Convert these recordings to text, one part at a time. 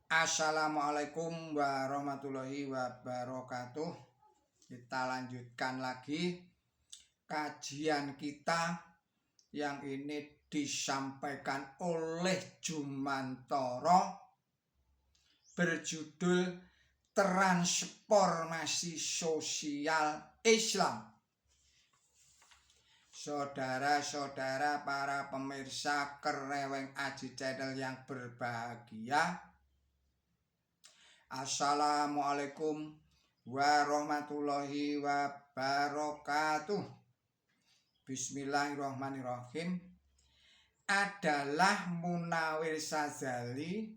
Assalamualaikum warahmatullahi wabarakatuh. Kita lanjutkan lagi kajian kita yang ini disampaikan oleh Jumantoro berjudul Transformasi Sosial Islam. Saudara-saudara para pemirsa Kereweng Aji Channel yang berbahagia, Assalamualaikum warahmatullahi wabarakatuh. Bismillahirrahmanirrahim. Adalah Munawir Sazali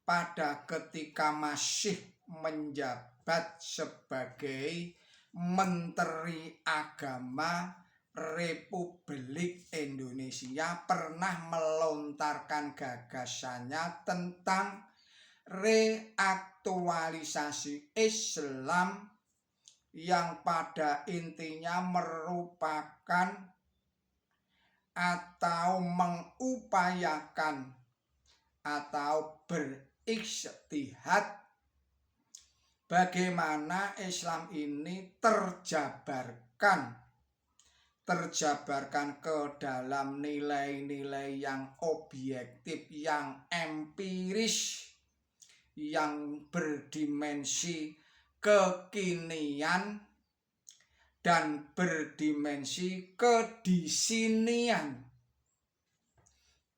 pada ketika masih menjabat sebagai Menteri Agama Republik Indonesia pernah melontarkan gagasannya tentang reaktualisasi Islam yang pada intinya merupakan atau mengupayakan atau berikhtihad bagaimana Islam ini terjabarkan ke dalam nilai-nilai yang objektif, yang empiris, yang berdimensi kekinian dan berdimensi kedisinian.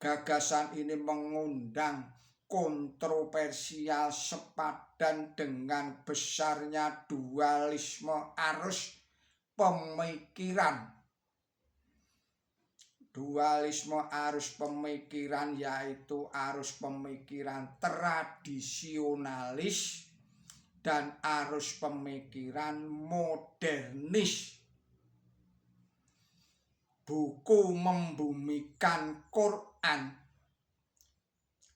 Gagasan ini mengundang kontroversial sepadan dengan besarnya dualisme arus pemikiran. Dualisme arus pemikiran yaitu arus pemikiran tradisionalis dan arus pemikiran modernis. Buku Membumikan Quran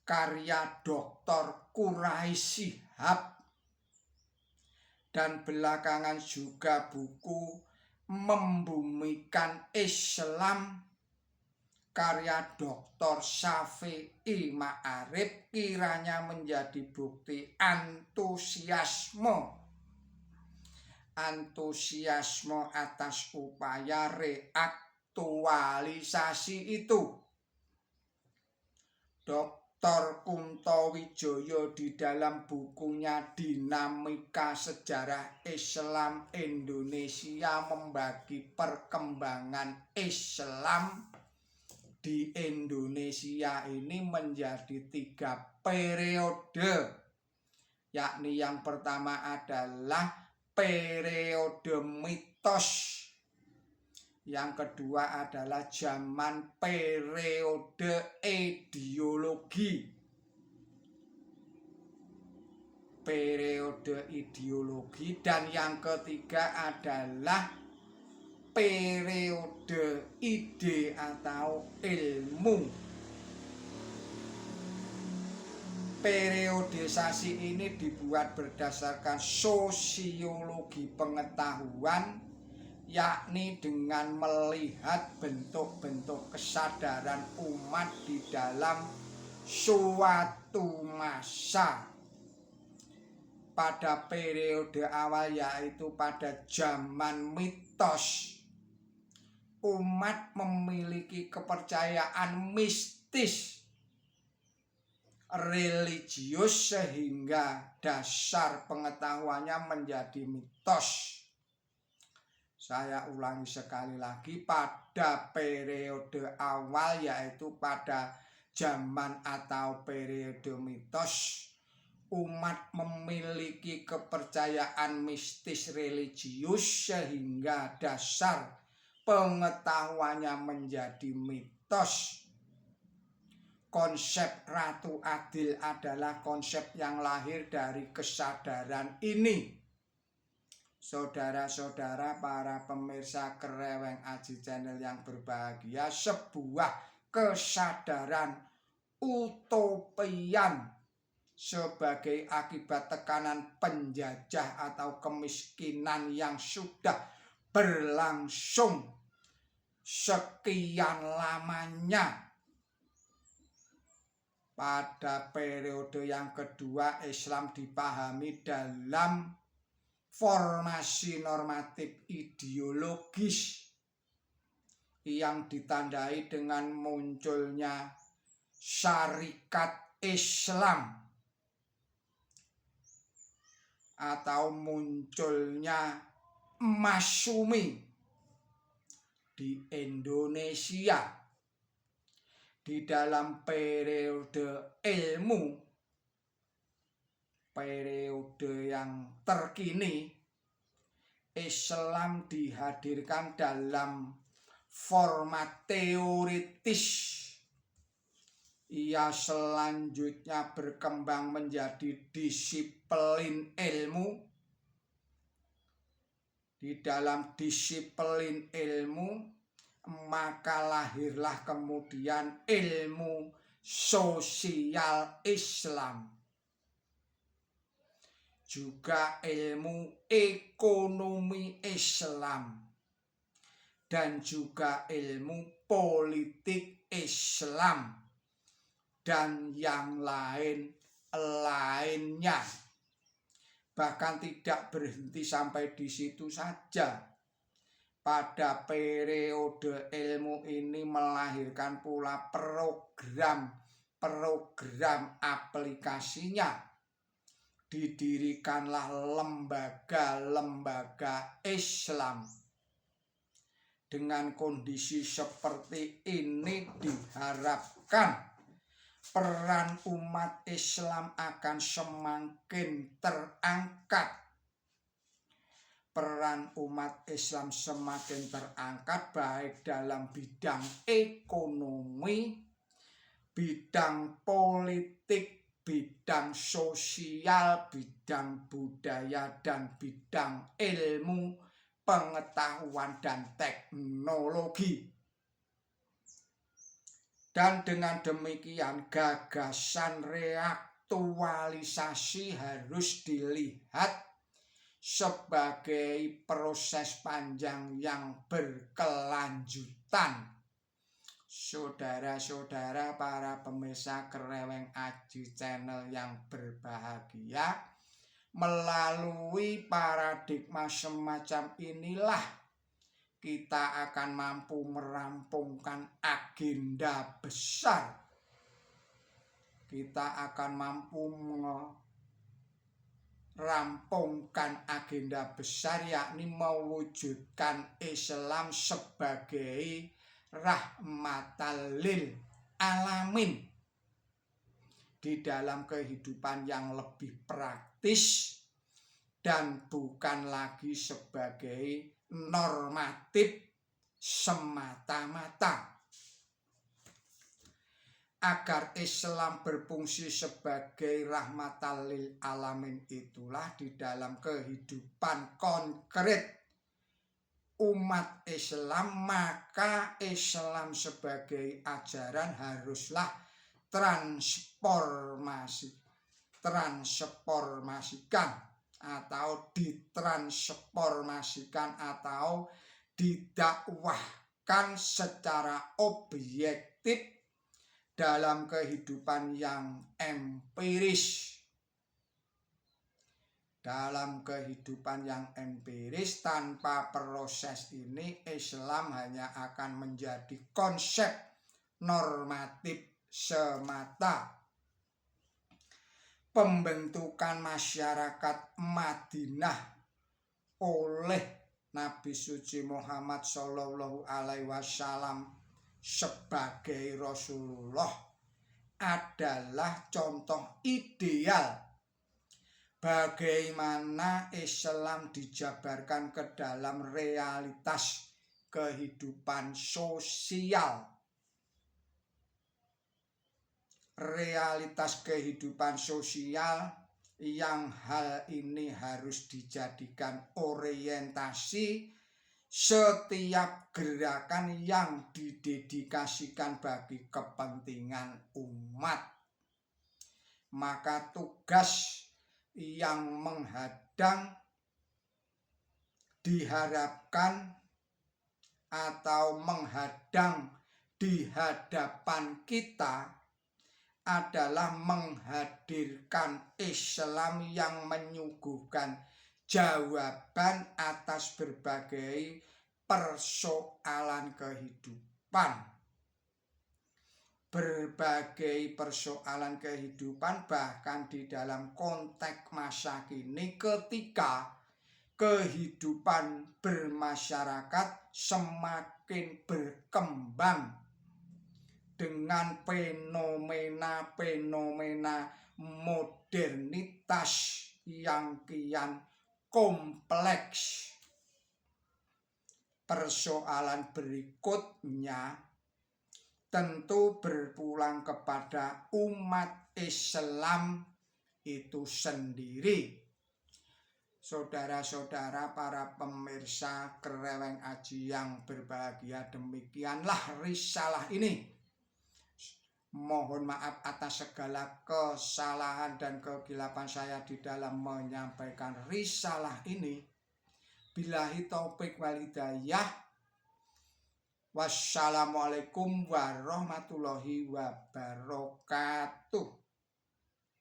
karya Dr. Quraish Shihab dan belakangan juga buku Membumikan Islam karya Dr. Syafi'i Ma'arif kiranya menjadi bukti antusiasme atas upaya reaktualisasi itu. Dr. Kunto Wijoyo di dalam bukunya Dinamika Sejarah Islam Indonesia membagi perkembangan Islam di Indonesia ini menjadi 3 periode, yakni yang pertama adalah periode mitos, yang kedua adalah zaman periode ideologi, dan yang ketiga adalah periode ide atau ilmu. Periodisasi ini dibuat berdasarkan sosiologi pengetahuan, yakni dengan melihat bentuk-bentuk kesadaran umat di dalam suatu masa. Pada periode awal yaitu pada zaman mitos, umat memiliki kepercayaan mistis religius sehingga dasar pengetahuannya menjadi mitos. Saya ulangi sekali lagi, pada periode awal yaitu pada zaman atau periode mitos, umat memiliki kepercayaan mistis religius sehingga dasar pengetahuannya menjadi mitos. Konsep Ratu Adil adalah konsep yang lahir dari kesadaran ini. Saudara-saudara para pemirsa Kereweng Aji Channel yang berbahagia, sebuah kesadaran utopian sebagai akibat tekanan penjajah atau kemiskinan yang sudah berlangsung sekian lamanya Pada periode yang kedua, Islam dipahami dalam formasi normatif ideologis yang ditandai dengan munculnya syarikat Islam atau munculnya Masyumi di Indonesia. Di dalam periode ilmu, periode yang terkini, Islam dihadirkan dalam format teoritis. Ia selanjutnya berkembang menjadi disiplin ilmu. Di dalam disiplin ilmu, maka lahirlah kemudian ilmu sosial Islam, juga ilmu ekonomi Islam, dan juga ilmu politik Islam, dan yang lain-lainnya. Bahkan tidak berhenti sampai di situ saja. Pada periode ilmu ini melahirkan pula program aplikasinya. Didirikanlah lembaga-lembaga Islam. Dengan kondisi seperti ini diharapkan peran umat Islam akan semakin terangkat. Peran umat Islam semakin terangkat baik dalam bidang ekonomi, bidang politik, bidang sosial, bidang budaya, dan bidang ilmu, pengetahuan, dan teknologi. Dan dengan demikian gagasan reaktualisasi harus dilihat sebagai proses panjang yang berkelanjutan. Saudara-saudara para pemirsa Kreweng Aji Channel yang berbahagia, melalui paradigma semacam inilah kita akan mampu merampungkan agenda besar. Kita akan mampu merampungkan agenda besar, yakni mewujudkan Islam sebagai rahmatan lil alamin di dalam kehidupan yang lebih praktis dan bukan lagi sebagai normatif semata-mata. Agar Islam berfungsi sebagai rahmatan lil alamin itulah di dalam kehidupan konkret umat Islam, maka Islam sebagai ajaran haruslah transformasikan atau ditransformasikan atau didakwahkan secara objektif dalam kehidupan yang empiris. Dalam kehidupan yang empiris, tanpa proses ini Islam hanya akan menjadi konsep normatif semata. Pembentukan masyarakat Madinah oleh Nabi suci Muhammad Shallallahu Alaihi Wasallam sebagai Rasulullah adalah contoh ideal bagaimana Islam dijabarkan ke dalam realitas kehidupan sosial. Realitas kehidupan sosial yang hal ini harus dijadikan orientasi setiap gerakan yang didedikasikan bagi kepentingan umat. Maka tugas yang menghadang diharapkan atau menghadang di hadapan kita adalah menghadirkan Islam yang menyuguhkan jawaban atas berbagai persoalan kehidupan. Berbagai persoalan kehidupan bahkan di dalam konteks masa kini ketika kehidupan bermasyarakat semakin berkembang dengan fenomena-fenomena modernitas yang kian kompleks. Persoalan berikutnya tentu berpulang kepada umat Islam itu sendiri. Saudara-saudara para pemirsa Kreweng Aji yang berbahagia, demikianlah risalah ini. Mohon maaf atas segala kesalahan dan kegilapan saya di dalam menyampaikan risalah ini. Billahi taufik wal hidayah. Wassalamualaikum warahmatullahi wabarakatuh.